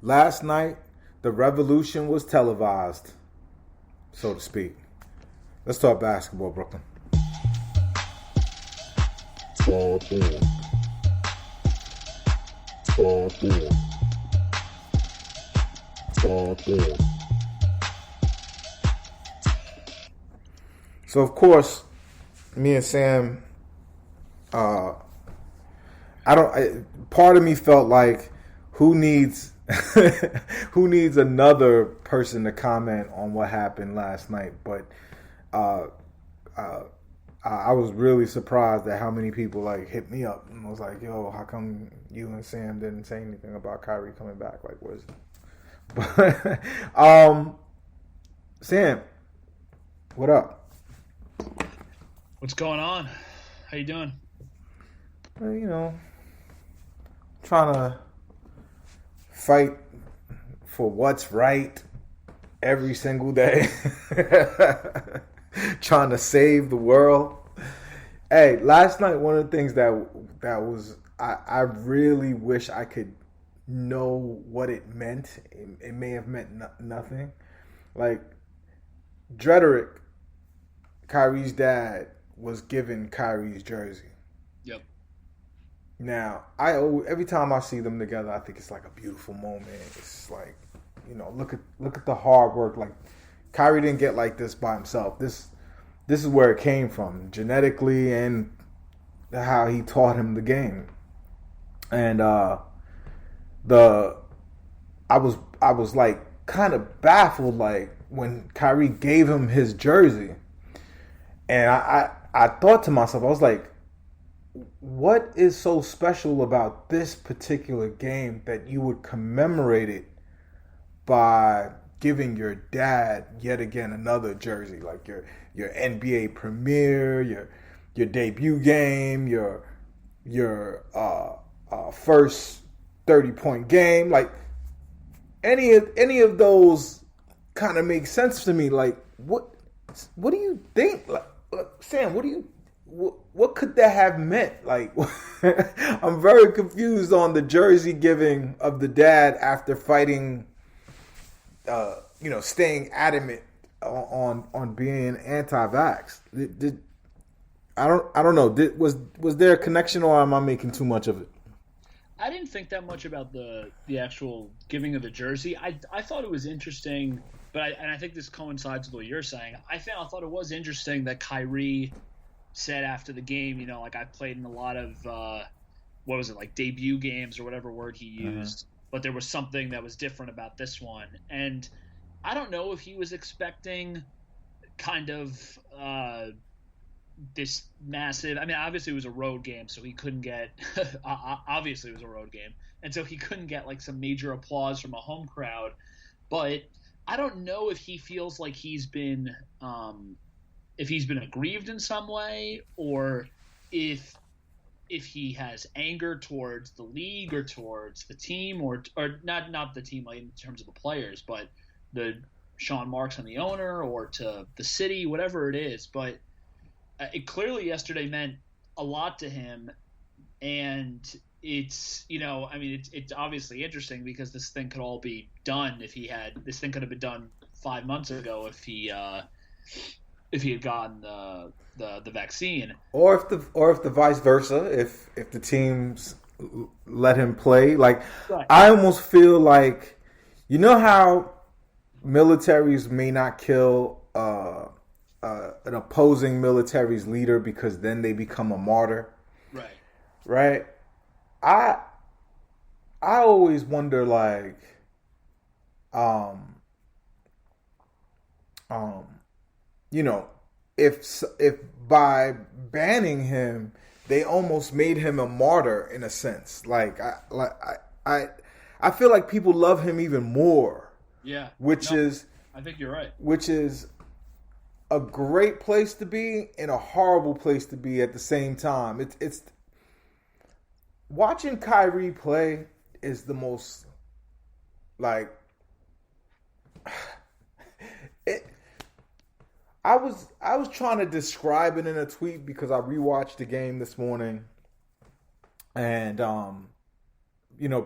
Last night, the revolution was televised, so to speak. Let's talk basketball, Brooklyn. Top on. Top on. Top on. So, of course, me and Sam, part of me felt like who needs another person to comment on what happened last night, but I was really surprised at how many people like hit me up and was like, "Yo, how come you and Sam didn't say anything about Kyrie coming back? Like, where's?" But Sam, what up? What's going on? How you doing? Well, trying to fight for what's right every single day. Trying to save the world. Hey, last night one of the things that was I really wish I could know what it meant. It may have meant nothing. Like Drederick, Kyrie's dad, was given Kyrie's jersey. Yep. Now, every time I see them together, I think it's like a beautiful moment. It's like, look at the hard work. Like Kyrie didn't get like this by himself. This is where it came from, genetically, and how he taught him the game. And I was like kind of baffled, like when Kyrie gave him his jersey, and I thought to myself, I was like, what is so special about this particular game that you would commemorate it by giving your dad yet again another jersey, like your NBA premiere, your debut game, your first 30-point game, like any of those kind of make sense to me. Like what do you think? Like Sam, what could that have meant? Like, I'm very confused on the jersey giving of the dad after fighting, staying adamant on being anti-vax. I don't know. Was there a connection, or am I making too much of it? I didn't think that much about the actual giving of the jersey. I thought it was interesting, but I think this coincides with what you're saying. I thought it was interesting that Kyrie said after the game, like I played in a lot of what was it, like debut games or whatever word he used, but there was something that was different about this one. And I don't know if he was expecting kind of this massive, obviously it was a road game, so he couldn't get obviously it was a road game, and so he couldn't get like some major applause from a home crowd. But I don't know if he feels like he's been aggrieved in some way, or if he has anger towards the league or towards the team, or not the team, like in terms of the players, but the Sean Marks and the owner, or to the city, whatever it is. But it clearly yesterday meant a lot to him, and it's it's obviously interesting because this thing could all be done this thing could have been done 5 months ago if he had gotten the vaccine, or if the vice versa, if the teams let him play. Like, right. I almost feel like, how militaries may not kill an opposing military's leader because then they become a martyr. Right. I always wonder, like, if by banning him they almost made him a martyr in a sense. Like I feel like people love him even more. Yeah. I think you're right. Which is a great place to be and a horrible place to be at the same time. It's watching Kyrie play is the most, like, I was trying to describe it in a tweet because I rewatched the game this morning, and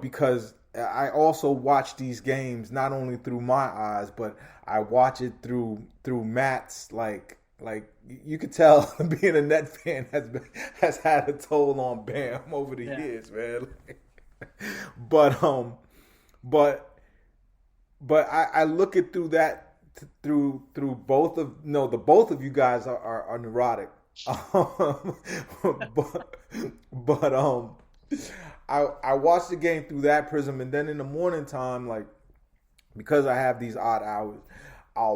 because I also watch these games not only through my eyes, but I watch it through Matt's. Like you could tell, being a Net fan has had a toll on Bam over the years, man. but but I look at through that through both of no the both of you guys are neurotic. but but I watch the game through that prism, and then in the morning time, like, because I have these odd hours, I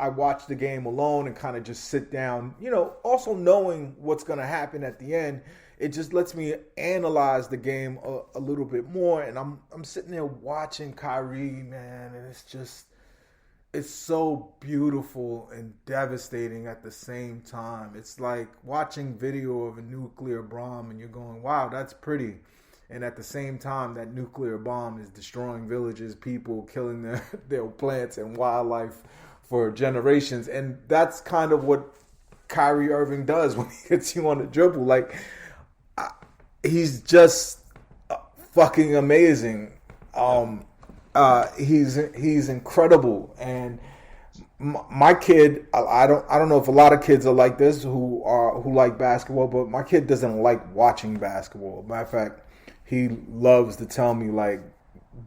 watch the game alone and kind of just sit down, also knowing what's going to happen at the end. It just lets me analyze the game a little bit more. And I'm sitting there watching Kyrie, man, and it's so beautiful and devastating at the same time. It's like watching video of a nuclear bomb and you're going, wow, that's pretty. And at the same time, that nuclear bomb is destroying villages, people, killing their plants and wildlife for generations. And that's kind of what Kyrie Irving does when he hits you on the dribble. Like, he's just fucking amazing. He's incredible. And my kid, I don't know if a lot of kids are like this who like basketball, but my kid doesn't like watching basketball. Matter of fact, he loves to tell me, like,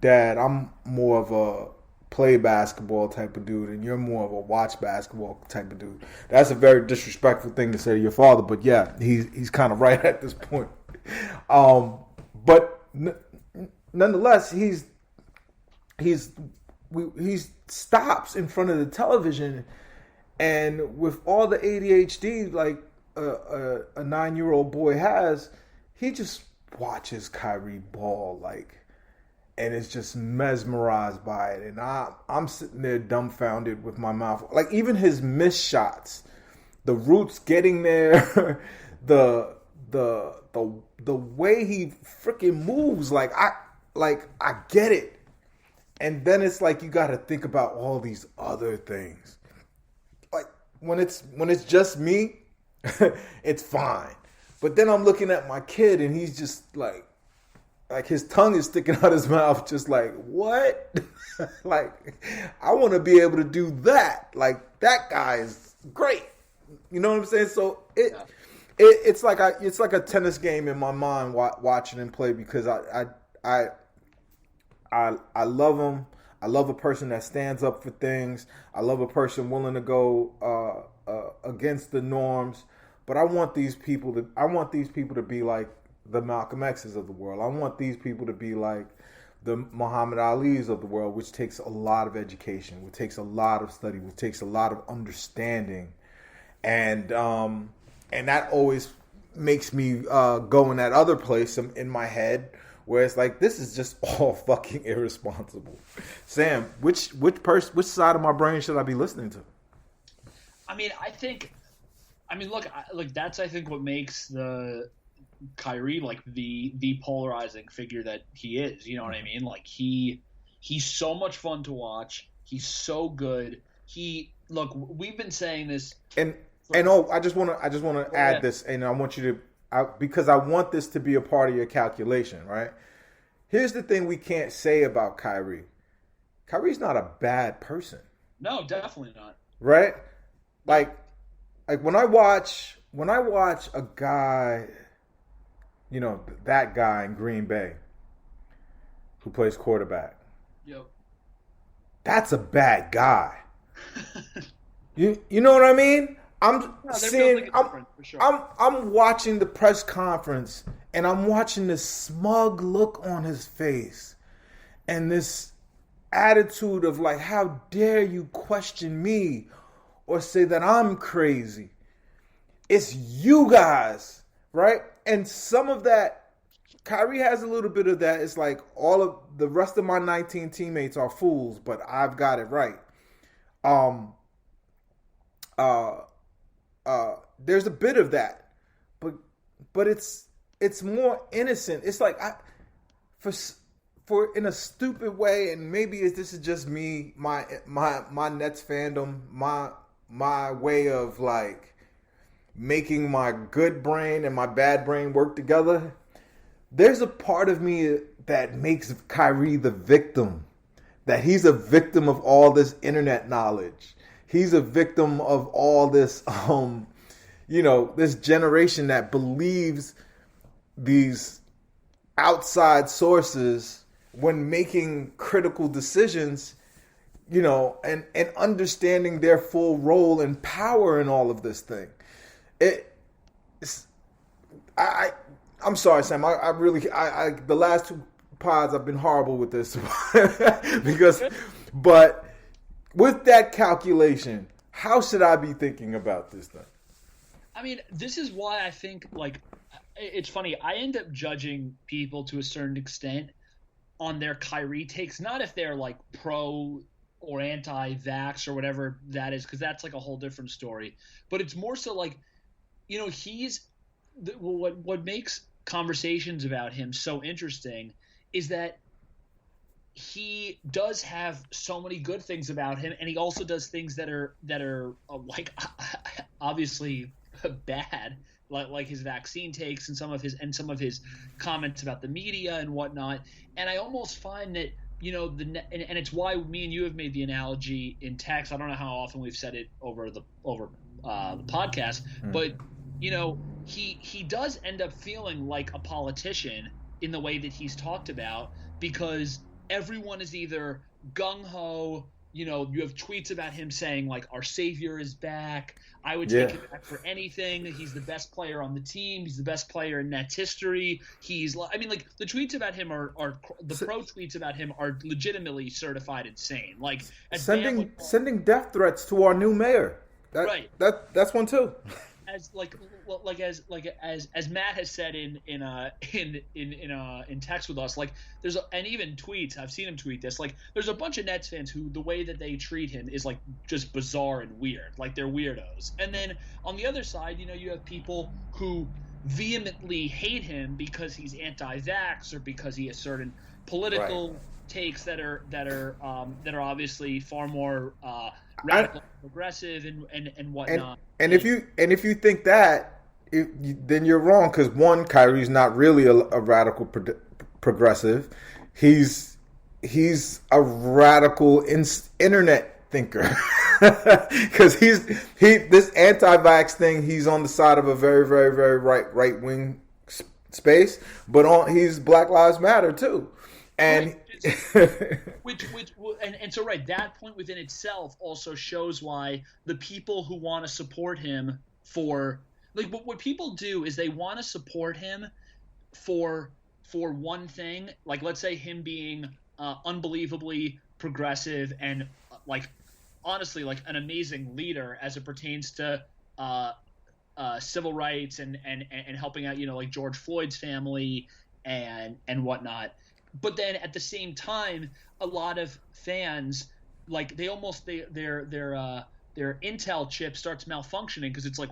Dad, I'm more of a play basketball type of dude, and you're more of a watch basketball type of dude. That's a very disrespectful thing to say to your father, but yeah, he's kind of right at this point. But nonetheless, he stops in front of the television, and with all the ADHD like a 9-year-old boy has, he just watches Kyrie ball, like, and is just mesmerized by it. And I'm sitting there dumbfounded with my mouth. Like, even his missed shots, the roots getting there, the way he freaking moves, like I get it. And then it's like you got to think about all these other things. Like, when it's just me, it's fine. But then I'm looking at my kid, and he's just like his tongue is sticking out his mouth, just like, what? Like, I want to be able to do that. Like, that guy is great. You know what I'm saying? So it's like a tennis game in my mind watching him play, because I love him. I love a person that stands up for things. I love a person willing to go against the norms. But I want these people to be like the Malcolm X's of the world. I want these people to be like the Muhammad Ali's of the world, which takes a lot of education, which takes a lot of study, which takes a lot of understanding, and that always makes me go in that other place in my head where it's like, this is just all fucking irresponsible. Sam, which side of my brain should I be listening to? Look, that's, I think, what makes the Kyrie, like, the polarizing figure that he is. You know what I mean? Like, he's so much fun to watch. He's so good. We've been saying this, I just want to add this, and I want you to, because I want this to be a part of your calculation, right? Here's the thing we can't say about Kyrie. Kyrie's not a bad person. No, definitely not. Right? Like when I watch a guy, that guy in Green Bay who plays quarterback. Yep. That's a bad guy. You know what I mean? I'm watching the press conference, and I'm watching this smug look on his face and this attitude of, like, how dare you question me or say that I'm crazy? It's you guys, right? And some of that, Kyrie has a little bit of that. It's like, all of the rest of my 19 teammates are fools, but I've got it right. There's a bit of that, but it's more innocent. It's like, for in a stupid way, and maybe this is just me, my Nets fandom, my way of, like, making my good brain and my bad brain work together. There's a part of me that makes Kyrie the victim. That he's a victim of all this internet knowledge. He's a victim of all this, this generation that believes these outside sources when making critical decisions, and understanding their full role and power in all of this thing. I'm sorry, Sam. I really the last two pods I've been horrible with this but with that calculation, how should I be thinking about this thing? I mean, this is why I think, like, it's funny. I end up judging people to a certain extent on their Kyrie takes, not if they're like pro or anti-vax or whatever that is, because that's like a whole different story. But it's more so like, what makes conversations about him so interesting is that he does have so many good things about him, and he also does things that are like obviously bad, like his vaccine takes and some of his comments about the media and whatnot. And I almost find that and it's why me and you have made the analogy in text. I don't know how often we've said it over the podcast, but he does end up feeling like a politician in the way that he's talked about, because everyone is either gung-ho, you have tweets about him saying like, our savior is back. I would take him back for anything. He's the best player on the team. He's the best player in Nets history. The tweets about him pro tweets about him are legitimately certified insane. Like sending death threats to our new mayor. That's one too. As Matt has said in text with us, like and even tweets, I've seen him tweet this, like there's a bunch of Nets fans who the way that they treat him is like just bizarre and weird, like they're weirdos. And then on the other side, you have people who vehemently hate him because he's anti-vax or because he has certain political takes that are obviously far more radical, progressive, and whatnot. And if you think that, then you're wrong, because one, Kyrie's not really a radical progressive. He's a radical internet thinker, because this anti-vax thing. He's on the side of a very, very, very right wing space, but he's Black Lives Matter too, and. So that point within itself also shows why the people who want to support him for, like, what people do is they want to support him for one thing, like let's say him being unbelievably progressive and like honestly like an amazing leader as it pertains to civil rights and helping out like George Floyd's family and whatnot. But then at the same time, a lot of fans, like their Intel chip starts malfunctioning, because it's like,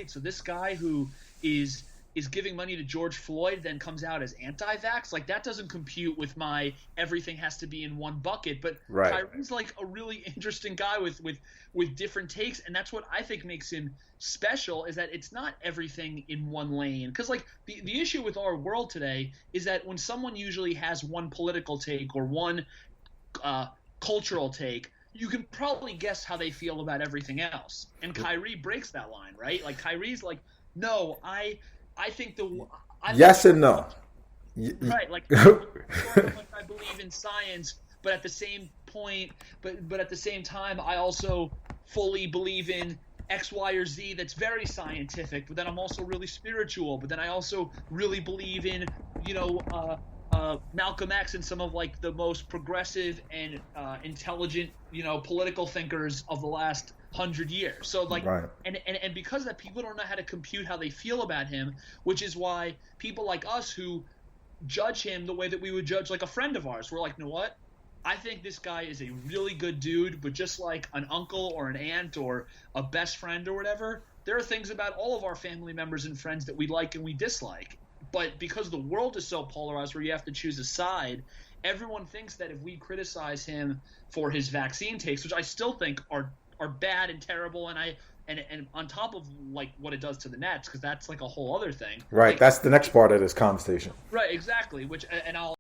so this guy who is giving money to George Floyd then comes out as anti-vax? Like, that doesn't compute with my everything has to be in one bucket. But Kyrie's like a really interesting guy with different takes, and that's what I think makes him special, is that it's not everything in one lane. Because like the issue with our world today is that when someone usually has one political take or one cultural take, you can probably guess how they feel about everything else. And Kyrie breaks that line, right? Like Kyrie's like, no, I think yes and no. Right, like I believe in science, but at the same point, but at the same time, I also fully believe in X, Y, or Z that's very scientific. But then I'm also really spiritual. But then I also really believe in, Malcolm X and some of like the most progressive and intelligent, political thinkers of the last 100 years. So like, and because of that, people don't know how to compute how they feel about him, which is why people like us who judge him the way that we would judge like a friend of ours, we're like, you know what? I think this guy is a really good dude, but just like an uncle or an aunt or a best friend or whatever, there are things about all of our family members and friends that we like and we dislike. But because the world is so polarized where you have to choose a side, everyone thinks that if we criticize him for his vaccine takes, which I still think are bad and terrible, and I and on top of like what it does to the Nets, because that's like a whole other thing. Right. Like, That's the next part of this conversation. right, exactly. Which, and I'll